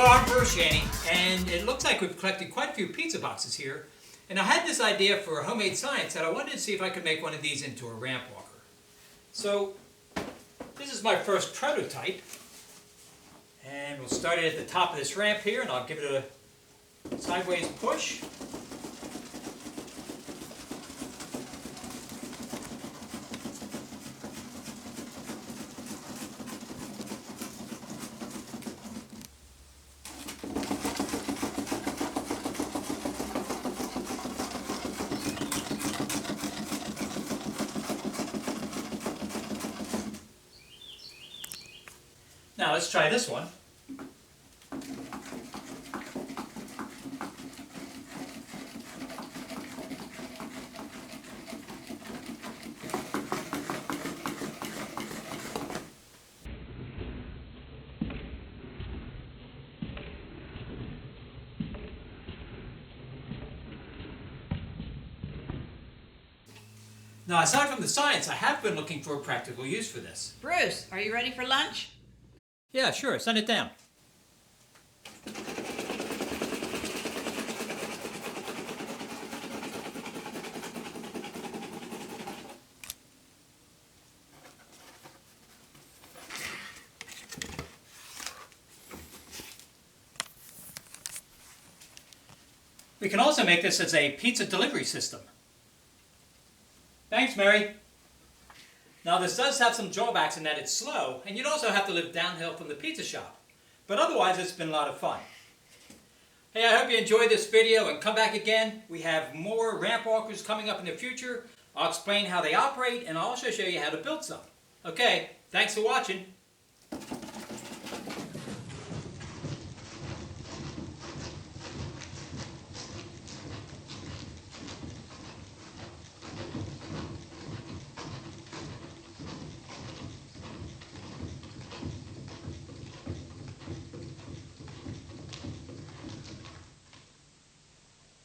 Hello, I'm Bruce Shaney, and it looks like we've collected quite a few pizza boxes here. And I had this idea for a homemade science that I wanted to see if I could make one of these into a ramp walker. So, this is my first prototype. And we'll start it at the top of this ramp here, and I'll give it a sideways push. Now let's try this one. Now, aside from the science, I have been looking for a practical use for this. Bruce, are you ready for lunch? Yeah, sure. Send it down. We can also make this as a pizza delivery system. Thanks, Mary. Now this does have some drawbacks in that it's slow, and you'd also have to live downhill from the pizza shop. But otherwise it's been a lot of fun. Hey, I hope you enjoyed this video and come back again. We have more ramp walkers coming up in the future. I'll explain how they operate and I'll also show you how to build some. Okay, thanks for watching.